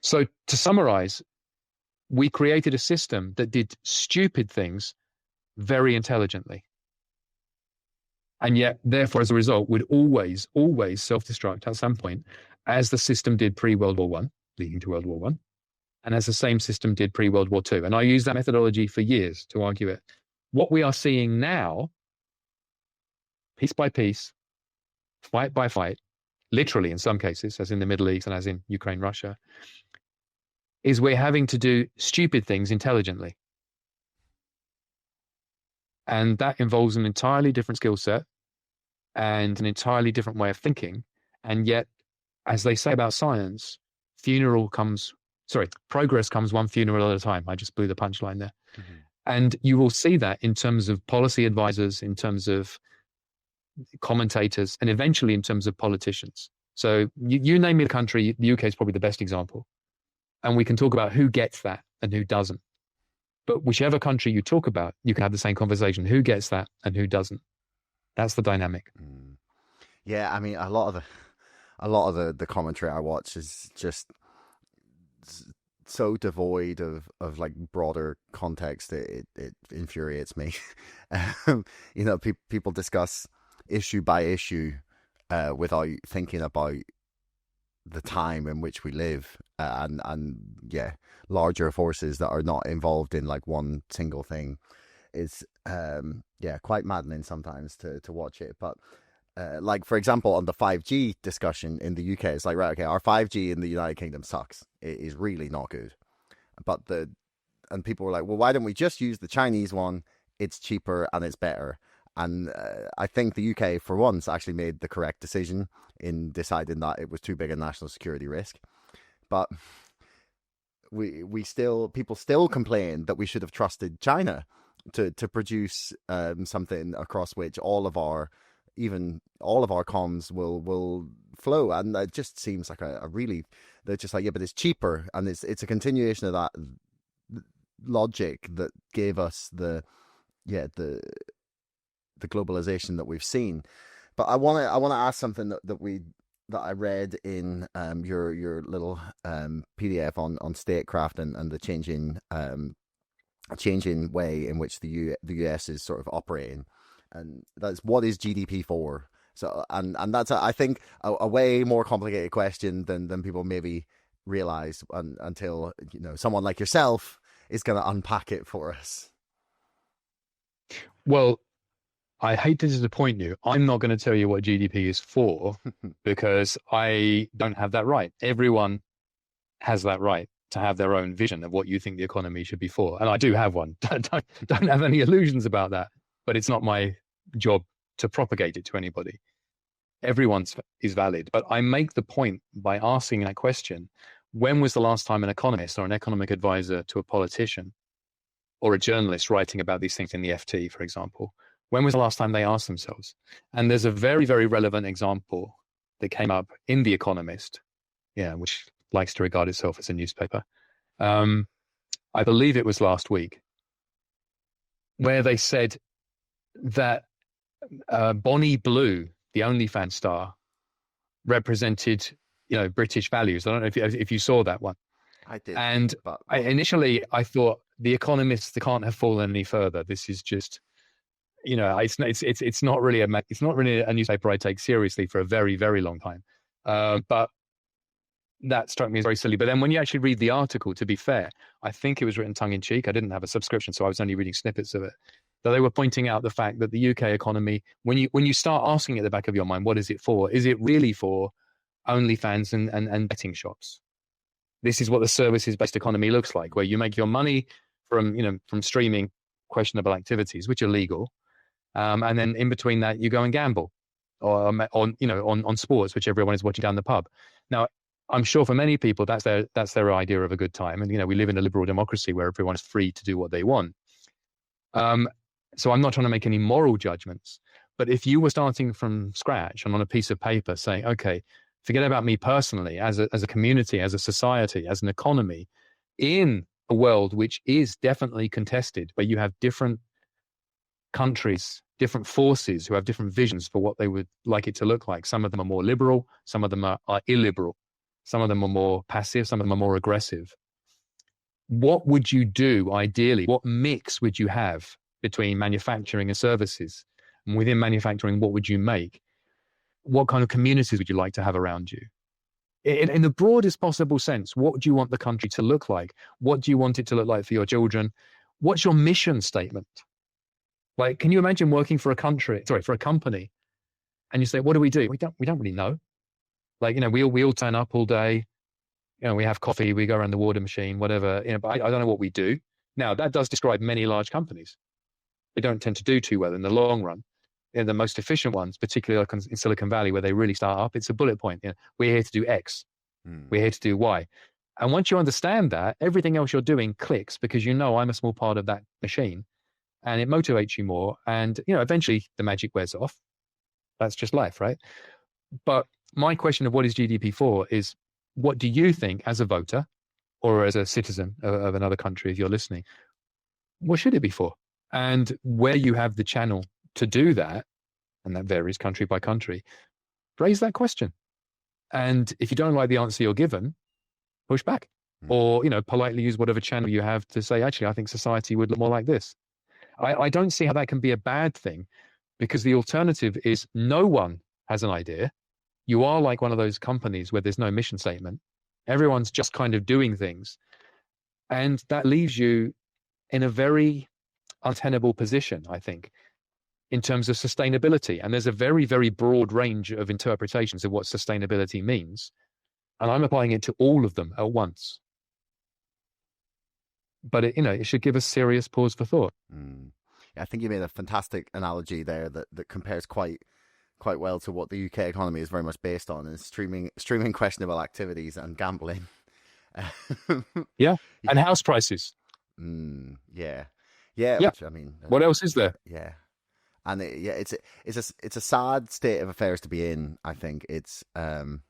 So to summarize, we created a system that did stupid things very intelligently. And yet, therefore, as a result, would always self-destruct at some point, as the system did pre-World War I, leading to World War I, and as the same system did pre-World War II. And I used that methodology for years to argue it. What we are seeing now, piece by piece, fight by fight, literally in some cases, as in the Middle East and as in Ukraine, Russia, is we're having to do stupid things intelligently. And that involves an entirely different skill set and an entirely different way of thinking. And yet, as they say about science, progress comes one funeral at a time. I just blew the punchline there. Mm-hmm. And you will see that in terms of policy advisors, in terms of commentators, and eventually in terms of politicians. So you name me a country, the UK is probably the best example. And we can talk about who gets that and who doesn't. But whichever country you talk about, you can have the same conversation. Who gets that and who doesn't? That's the dynamic. Yeah, I mean, a lot of the commentary I watch is just so devoid of like broader context. It infuriates me. People discuss issue by issue without thinking about the time in which we live, and larger forces that are not involved in like one single thing is quite maddening sometimes to watch it. But like, for example, on the 5G discussion in the UK, it's like, right, okay, our 5G in the United Kingdom sucks. It is really not good. And people were like, well, why don't we just use the Chinese one? It's cheaper and it's better. And I think the UK, for once, actually made the correct decision in deciding that it was too big a national security risk. But people still complain that we should have trusted China to produce something across which all of our comms will flow. And it just seems like they're just like, yeah, but it's cheaper, and it's a continuation of that logic that gave us the globalization that we've seen. But I want to ask something that I read in your little PDF on statecraft and the changing way in which the US is sort of operating, and that's what is GDP for. So and that's I think a way more complicated question than people maybe realize until someone like yourself is going to unpack it for us. Well, I hate to disappoint you. I'm not going to tell you what GDP is for because I don't have that right. Everyone has that right to have their own vision of what you think the economy should be for. And I do have one. Don't have any illusions about that. But it's not my job to propagate it to anybody. Everyone's is valid. But I make the point by asking that question, when was the last time an economist or an economic advisor to a politician or a journalist writing about these things in the FT, for example, when was the last time they asked themselves? And there's a very, very relevant example that came up in The Economist, which likes to regard itself as a newspaper. I believe it was last week, where they said that Bonnie Blue, the OnlyFans star, represented, British values. I don't know if you saw that one. I did. And but initially I thought The Economist, they can't have fallen any further. This is just, it's not really a newspaper I take seriously for a very, very long time. But that struck me as very silly. But then when you actually read the article, to be fair, I think it was written tongue in cheek. I didn't have a subscription, so I was only reading snippets of it. But they were pointing out the fact that the UK economy, when you start asking at the back of your mind, what is it for? Is it really for OnlyFans and betting shops? This is what the services-based economy looks like, where you make your money from streaming questionable activities, which are legal, and then in between that you go and gamble, or on sports, which everyone is watching down the pub. Now, I'm sure for many people that's their idea of a good time, and we live in a liberal democracy where everyone is free to do what they want. So I'm not trying to make any moral judgments, but if you were starting from scratch and on a piece of paper saying, okay, forget about me personally, as a community, as a society, as an economy, in a world which is definitely contested, where you have different countries, different forces who have different visions for what they would like it to look like. Some of them are more liberal, some of them are illiberal, some of them are more passive, some of them are more aggressive. What would you do ideally? What mix would you have between manufacturing and services? And within manufacturing, what would you make? What kind of communities would you like to have around you? In the broadest possible sense, what do you want the country to look like? What do you want it to look like for your children? What's your mission statement? Like, can you imagine working for a company, and you say, what do? We don't really know. Like, we all turn up all day, we have coffee, we go around the water machine, whatever, but I don't know what we do. Now, that does describe many large companies. They don't tend to do too well in the long run. The most efficient ones, particularly like in Silicon Valley, where they really start up, it's a bullet point. We're here to do X. We're here to do Y. And once you understand that, everything else you're doing clicks, because I'm a small part of that machine, and it motivates you more. And, eventually the magic wears off. That's just life, right? But my question of what is GDP for is, what do you think as a voter or as a citizen of another country, if you're listening, what should it be for? And where you have the channel to do that, and that varies country by country, raise that question. And if you don't like the answer you're given, push back, or, politely use whatever channel you have to say, actually, I think society would look more like this. I don't see how that can be a bad thing, because the alternative is no one has an idea. You are like one of those companies where there's no mission statement. Everyone's just kind of doing things. And that leaves you in a very untenable position, I think, in terms of sustainability. And there's a very, very broad range of interpretations of what sustainability means. And I'm applying it to all of them at once. But it should give us serious pause for thought. I think you made a fantastic analogy there that compares quite well to what the UK economy is very much based on, is streaming questionable activities and gambling. Yeah, and house prices. Yeah. Which, what else is there? Yeah, and it's a sad state of affairs to be in. I think it's and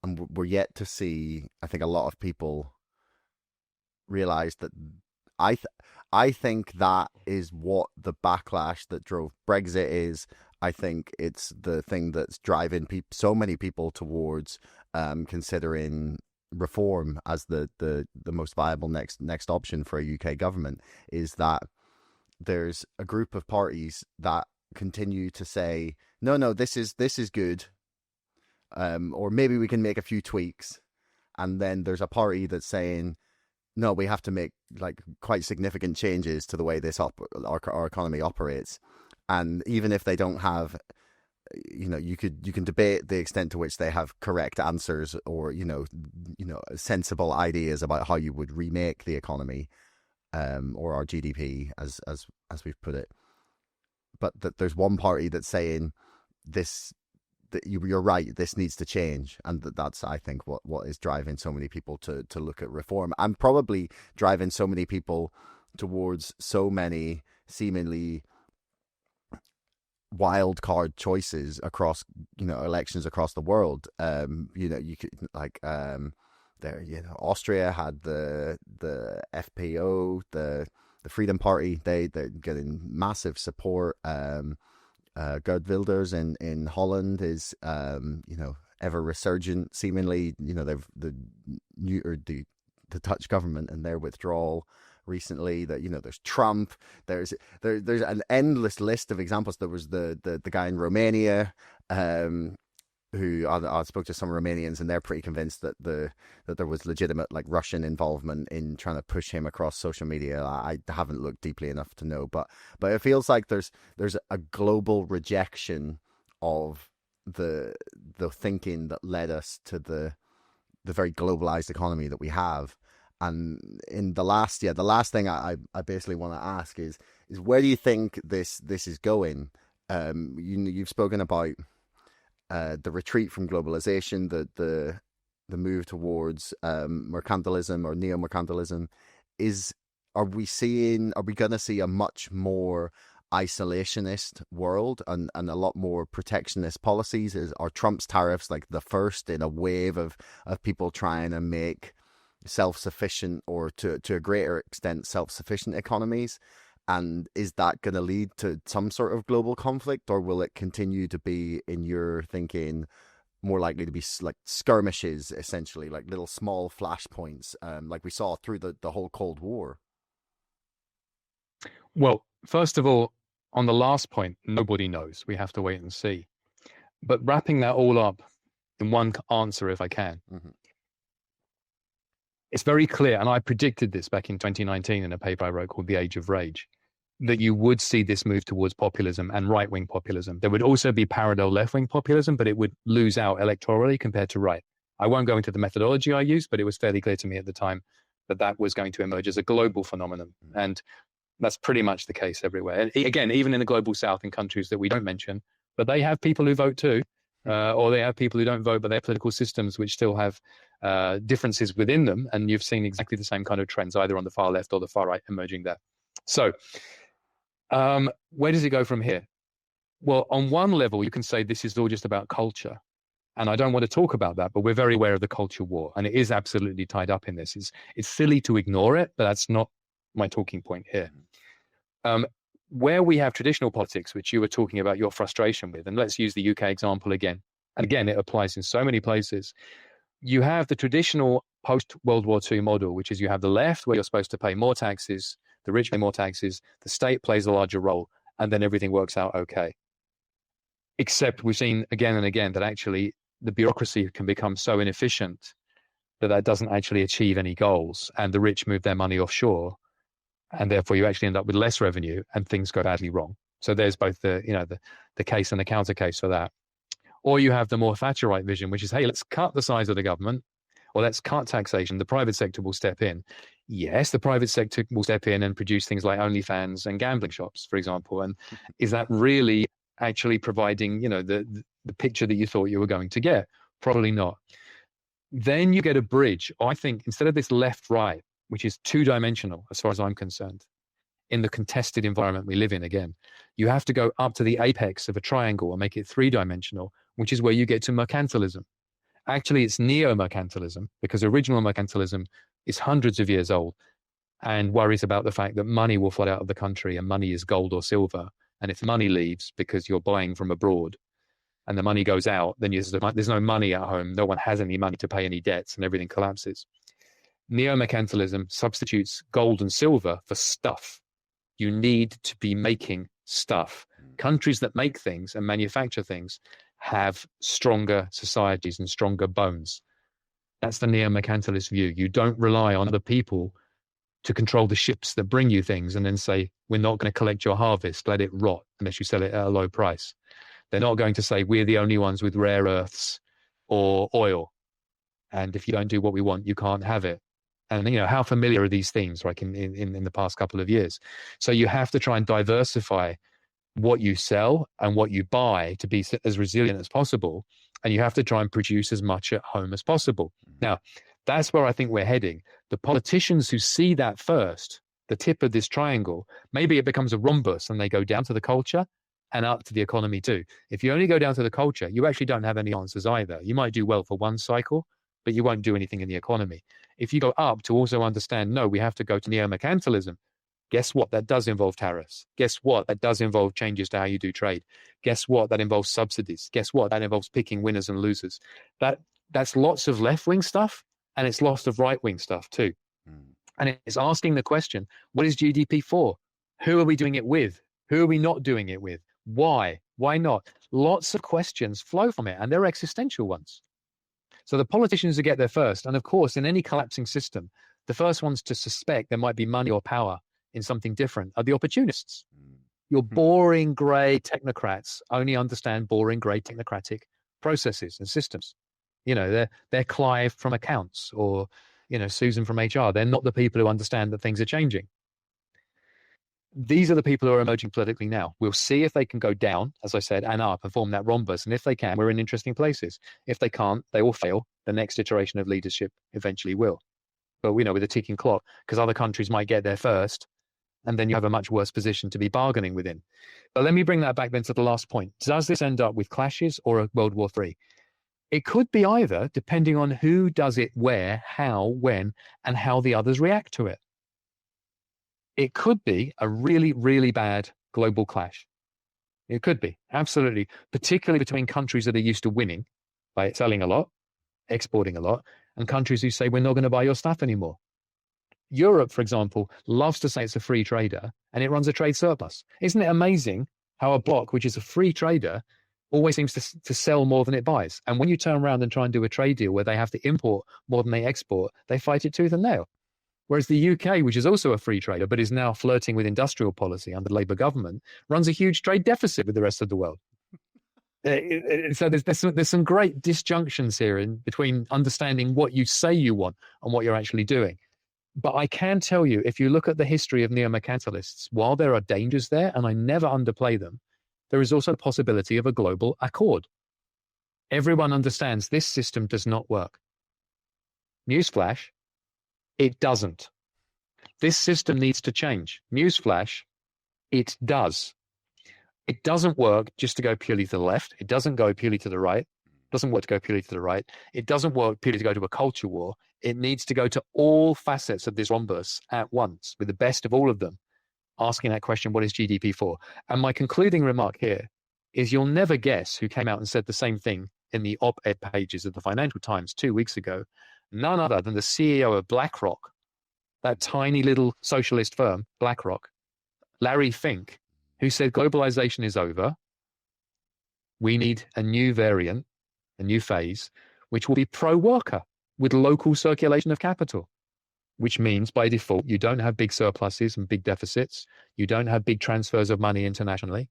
we're yet to see. I think a lot of people realize that. I think that is what the backlash that drove Brexit is. I think it's the thing that's driving so many people towards considering reform as the most viable next option for a UK government, is that there's a group of parties that continue to say, no, this is good, or maybe we can make a few tweaks, and then there's a party that's saying, no, we have to make like quite significant changes to the way this our economy operates. And even if they don't have, you can debate the extent to which they have correct answers or sensible ideas about how you would remake the economy, or our GDP as we've put it. But that there's one party that's saying this, that you're right, this needs to change, and that's, I think, what is driving so many people to look at reform, and probably driving so many people towards so many seemingly wild card choices across elections across the world. You could Austria had the FPO, the Freedom Party. They're getting massive support. Geert Wilders in Holland is ever resurgent. Seemingly, they've the Dutch government and their withdrawal recently. That there's Trump. There's an endless list of examples. There was the guy in Romania, who I spoke to some Romanians, and they're pretty convinced that there was legitimate like Russian involvement in trying to push him across social media. I haven't looked deeply enough to know, but it feels like there's a global rejection of the thinking that led us to the very globalized economy that we have. And in the last thing I basically want to ask is where do you think this is going? You've spoken about the retreat from globalization, the move towards mercantilism or neomercantilism. Are we going to see a much more isolationist world and a lot more protectionist policies? Are Trump's tariffs like the first in a wave of people trying to make self-sufficient, or to a greater extent self-sufficient economies? And is that going to lead to some sort of global conflict, or will it continue to be, in your thinking, more likely to be like skirmishes, essentially, like little small flashpoints, like we saw through the whole Cold War? Well, first of all, on the last point, nobody knows. We have to wait and see. But wrapping that all up in one answer, if I can, it's very clear, and I predicted this back in 2019 in a paper I wrote called The Age of Rage, that you would see this move towards populism and right-wing populism. There would also be parallel left-wing populism, but it would lose out electorally compared to right. I won't go into the methodology I used, but it was fairly clear to me at the time that was going to emerge as a global phenomenon. And that's pretty much the case everywhere. And again, even in the global south, in countries that we don't mention, but they have people who vote too, or they have people who don't vote, but they have political systems which still have differences within them. And you've seen exactly the same kind of trends, either on the far left or the far right, emerging there. So where does it go from here? Well, on one level, you can say this is all just about culture. And I don't want to talk about that, but we're very aware of the culture war. And it is absolutely tied up in this. It's silly to ignore it, but that's not my talking point here. Where we have traditional politics, which you were talking about your frustration with, and let's use the UK example again. And again, it applies in so many places. You have the traditional post-World War II model, which is you have the left, where you're supposed to pay more taxes, the rich pay more taxes, the state plays a larger role, and then everything works out okay. Except we've seen again and again that actually the bureaucracy can become so inefficient that doesn't actually achieve any goals, and the rich move their money offshore, and therefore you actually end up with less revenue and things go badly wrong. So there's both the case and the counter case for that. Or you have the more Thatcherite vision, which is, hey, let's cut the size of the government, or let's cut taxation. The private sector will step in. Yes, the private sector will step in and produce things like OnlyFans and gambling shops, for example. And is that really actually providing, the picture that you thought you were going to get? Probably not. Then you get a bridge. I think instead of this left-right, which is two-dimensional as far as I'm concerned, in the contested environment we live in, again, you have to go up to the apex of a triangle and make it three-dimensional, which is where you get to mercantilism. Actually, it's neo-mercantilism, because original mercantilism is hundreds of years old and worries about the fact that money will flood out of the country, and money is gold or silver. And if money leaves because you're buying from abroad and the money goes out, then there's no money at home. No one has any money to pay any debts, and everything collapses. Neo-mercantilism substitutes gold and silver for stuff. You need to be making stuff. Countries that make things and manufacture things have stronger societies and stronger bones. That's the neo-mercantilist view. You don't rely on other people to control the ships that bring you things and then say, we're not going to collect your harvest, let it rot unless you sell it at a low price. They're not going to say, we're the only ones with rare earths or oil. And if you don't do what we want, you can't have it. And, how familiar are these themes, right, in the past couple of years? So you have to try and diversify what you sell and what you buy to be as resilient as possible. And you have to try and produce as much at home as possible. Now, that's where I think we're heading. The politicians who see that first, the tip of this triangle, maybe it becomes a rhombus and they go down to the culture and up to the economy too. If you only go down to the culture, you actually don't have any answers either. You might do well for one cycle, but you won't do anything in the economy. If you go up to also understand, no, we have to go to neo-mercantilism, guess what? That does involve tariffs. Guess what? That does involve changes to how you do trade. Guess what? That involves subsidies. Guess what? That involves picking winners and losers. That's lots of left-wing stuff, and it's lots of right-wing stuff too. And it's asking the question, what is GDP for? Who are we doing it with? Who are we not doing it with? Why? Why not? Lots of questions flow from it, and they're existential ones. So the politicians who get there first, and of course, in any collapsing system, the first ones to suspect there might be money or power in something different are the opportunists. Your boring grey technocrats only understand boring grey technocratic processes and systems. They're Clive from accounts or, Susan from HR. They're not the people who understand that things are changing. These are the people who are emerging politically now. We'll see if they can go down, as I said, and up and form that rhombus. And if they can, we're in interesting places. If they can't, they will fail. The next iteration of leadership eventually will. But we know with a ticking clock, because other countries might get there first, and then you have a much worse position to be bargaining within. But let me bring that back then to the last point. Does this end up with clashes or a World War III? It could be either, depending on who does it where, how, when, and how the others react to it. It could be a really, really bad global clash. It could be, absolutely, particularly between countries that are used to winning by selling a lot, exporting a lot, and countries who say, we're not going to buy your stuff anymore. Europe, for example, loves to say it's a free trader, and it runs a trade surplus. Isn't it amazing how a bloc, which is a free trader, always seems to sell more than it buys? And when you turn around and try and do a trade deal where they have to import more than they export, they fight it tooth and nail. Whereas the UK, which is also a free trader, but is now flirting with industrial policy under the Labour government, runs a huge trade deficit with the rest of the world. So there's some great disjunctions here in between understanding what you say you want and what you're actually doing. But I can tell you, if you look at the history of neo-mercantilists, while there are dangers there, and I never underplay them, there is also the possibility of a global accord. Everyone understands this system does not work. Newsflash, it doesn't. This system needs to change. Newsflash, it does. It doesn't work just to go purely to the left. It doesn't go purely to the right. It doesn't work to go purely to the right. It doesn't work purely to go to a culture war. It needs to go to all facets of this rhombus at once, with the best of all of them, asking that question, what is GDP for? And my concluding remark here is you'll never guess who came out and said the same thing in the op-ed pages of the Financial Times 2 weeks ago. None other than the CEO of BlackRock, that tiny little socialist firm, BlackRock, Larry Fink, who said globalization is over. We need a new variant, a new phase, which will be pro-worker with local circulation of capital, which means by default, you don't have big surpluses and big deficits. You don't have big transfers of money internationally,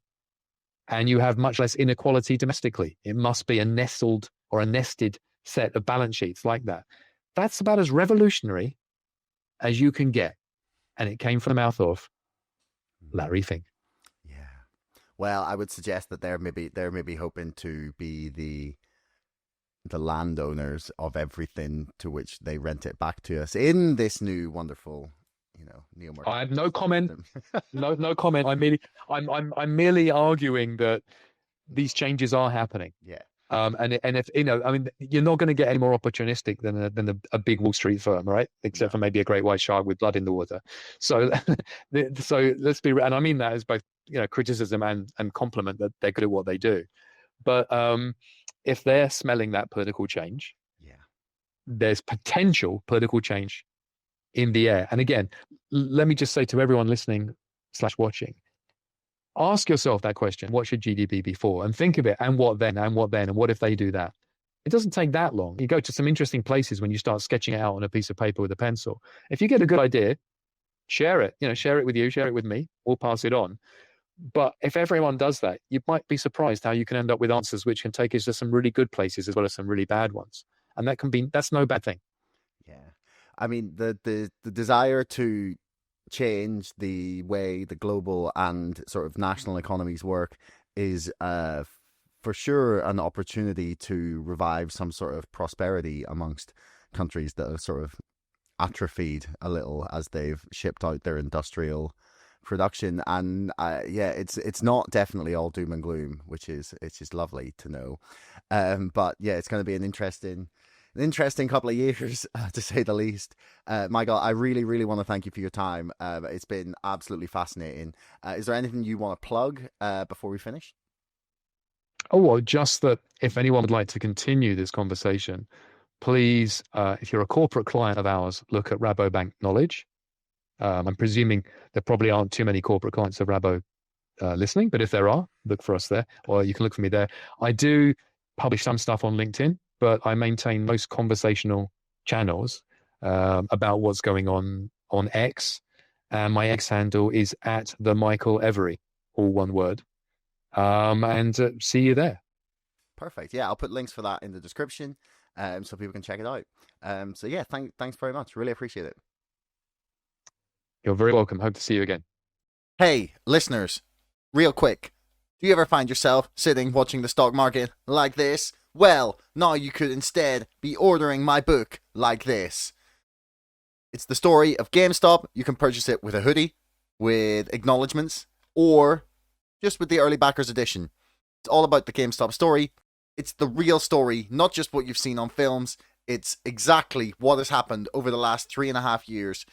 and you have much less inequality domestically. It must be a nestled or a nested set of balance sheets like that. That's about as revolutionary as you can get. And it came from the mouth of Larry Fink. Yeah. Well, I would suggest that they're maybe hoping to be the landowners of everything to which they rent it back to us in this new wonderful, Neomercantilism. I have no comment. No comment. I'm merely arguing that these changes are happening. Yeah. And if you're not going to get any more opportunistic than a big Wall Street firm, right? Except for maybe a great white shark with blood in the water. So let's be, and I mean that as both criticism and compliment that they're good at what they do. But if they're smelling that political change, there's potential political change in the air. And again, let me just say to everyone listening / watching, ask yourself that question: what should GDP be for? And think of it. And what then? And what then? And what if they do that? It doesn't take that long. You go to some interesting places when you start sketching it out on a piece of paper with a pencil. If you get a good idea, share it. Share it with you, share it with me. We'll pass it on. But if everyone does that, you might be surprised how you can end up with answers which can take us to some really good places as well as some really bad ones. And that's no bad thing. Yeah. I mean, the desire to change the way the global and sort of national economies work is for sure an opportunity to revive some sort of prosperity amongst countries that have sort of atrophied a little as they've shipped out their industrial production. And it's not definitely all doom and gloom, which is lovely to know. But yeah, it's going to be an interesting couple of years, to say the least. Micheal, I really, really want to thank you for your time. It's been absolutely fascinating. Is there anything you want to plug before we finish? Oh, well, just that if anyone would like to continue this conversation, please, if you're a corporate client of ours, look at Rabobank Knowledge. I'm presuming there probably aren't too many corporate clients of Rabo listening, but if there are, look for us there, or you can look for me there. I do publish some stuff on LinkedIn, but I maintain most conversational channels about what's going on X. And my X handle is at the Micheal Every, all one word. And see you there. Perfect. Yeah, I'll put links for that in the description so people can check it out. So yeah, thanks very much. Really appreciate it. You're very welcome. Hope to see you again. Hey, listeners, real quick. Do you ever find yourself sitting watching the stock market like this? Well, now you could instead be ordering my book like this. It's the story of GameStop. You can purchase it with a hoodie, with acknowledgements, or just with the early backers edition. It's all about the GameStop story. It's the real story, not just what you've seen on films. It's exactly what has happened over the last 3.5 years.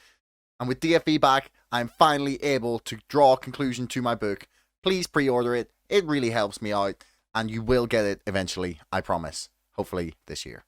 And with DFE back, I'm finally able to draw a conclusion to my book. Please pre-order it. It really helps me out. And you will get it eventually, I promise. Hopefully this year.